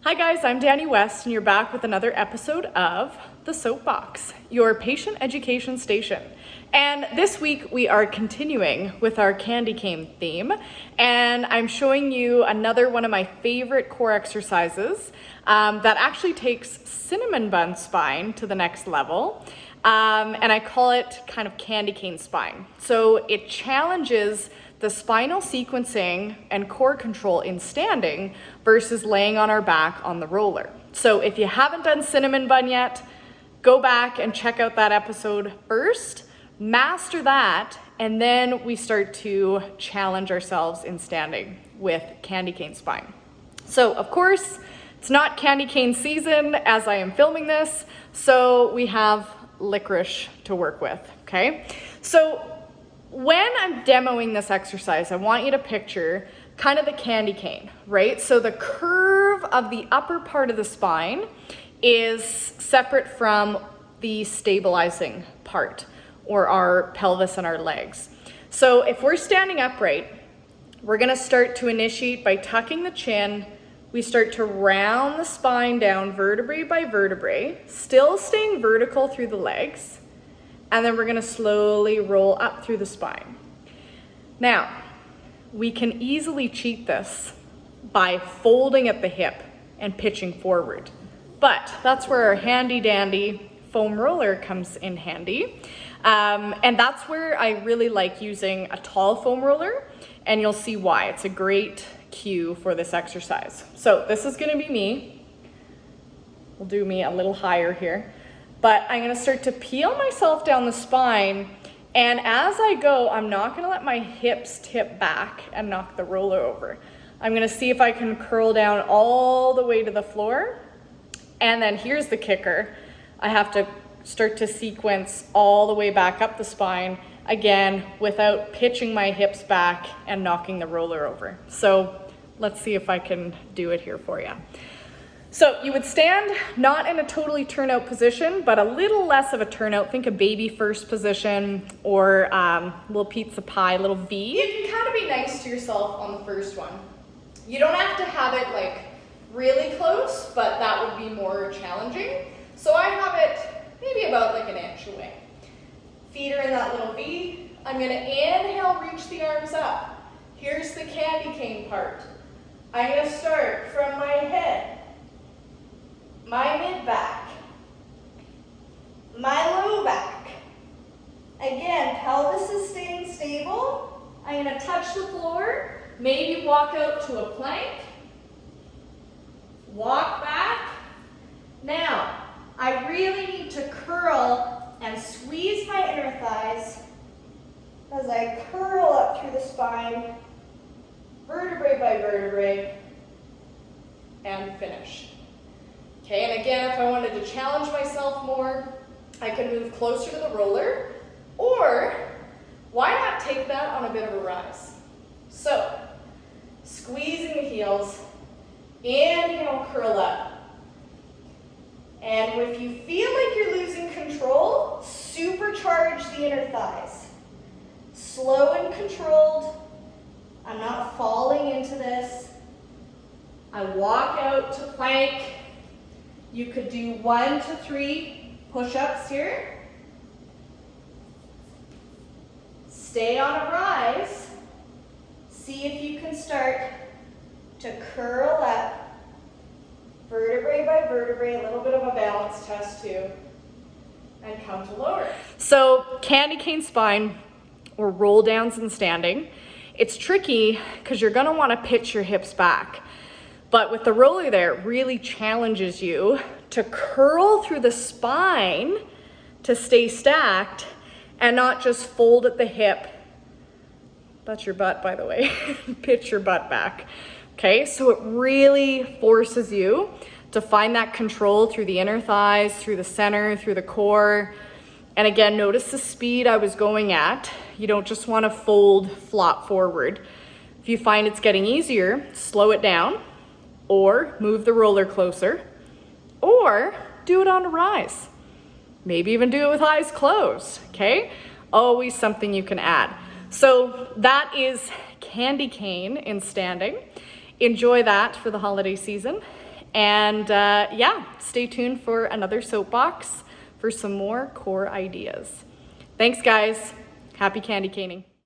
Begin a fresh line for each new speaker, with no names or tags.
Hi guys, I'm Danny West and you're back with another episode of the Soapbox, your patient education station. And this week we are continuing with our candy cane theme, and I'm showing you another one of my favorite core exercises that actually takes cinnamon bun spine to the next level. And I call it kind of candy cane spine. So it challenges the spinal sequencing and core control in standing versus laying on our back on the roller. So if you haven't done cinnamon bun yet, go back and check out that episode first, master that, and then we start to challenge ourselves in standing with candy cane spine. So of course, it's not candy cane season as I am filming this, so we have licorice to work with, okay? So when I'm demoing this exercise, I want you to picture kind of the candy cane, right? So the curve of the upper part of the spine is separate from the stabilizing part, or our pelvis and our legs. So if we're standing upright, we're gonna start to initiate by tucking the chin. We start to round the spine down vertebrae by vertebrae, still staying vertical through the legs. And then we're gonna slowly roll up through the spine. Now, we can easily cheat this by folding at the hip and pitching forward. But that's where our handy dandy foam roller comes in handy. And that's where I really like using a tall foam roller, and you'll see why. It's a great cue for this exercise. So this is gonna be me. We'll do me a little higher here. But I'm gonna start to peel myself down the spine, and as I go, I'm not gonna let my hips tip back and knock the roller over. I'm gonna see if I can curl down all the way to the floor, and then here's the kicker. I have to start to sequence all the way back up the spine, again, without pitching my hips back and knocking the roller over. So let's see if I can do it here for you. So you would stand not in a totally turnout position, but a little less of a turnout. Think a baby first position, or little pizza pie, little V. You can kind of be nice to yourself on the first one. You don't have to have it like really close, but that would be more challenging. So I have it maybe about like an inch away. Feet are in that little V. I'm gonna inhale, reach the arms up. Here's the candy cane part. I'm gonna start from my head, my mid back, my low back. Again, pelvis is staying stable. I'm gonna touch the floor, maybe walk out to a plank, walk back. Now, I really need to curl and squeeze my inner thighs as I curl up through the spine, vertebrae by vertebrae, and finish. Okay, and again, if I wanted to challenge myself more, I could move closer to the roller, or why not take that on a bit of a rise? So, squeezing the heels, inhale, curl up. And if you feel like you're losing control, supercharge the inner thighs. Slow and controlled. I'm not falling into this. I walk out to plank. You could do 1 to 3 push-ups here. Stay on a rise. See if you can start to curl up, vertebrae by vertebrae, a little bit of a balance test too, and come to lower. So candy cane spine, or roll downs in standing. It's tricky because you're gonna wanna pitch your hips back. But with the roller there, it really challenges you to curl through the spine to stay stacked and not just fold at the hip. That's your butt, by the way. Pitch your butt back. Okay, so it really forces you to find that control through the inner thighs, through the center, through the core. And again, notice the speed I was going at. You don't just want to fold, flop forward. If you find it's getting easier, slow it down, or move the roller closer, or do it on a rise. Maybe even do it with eyes closed, okay? Always something you can add. So that is candy cane in standing. Enjoy that for the holiday season. And yeah, stay tuned for another soapbox for some more core ideas. Thanks, guys. Happy candy caning.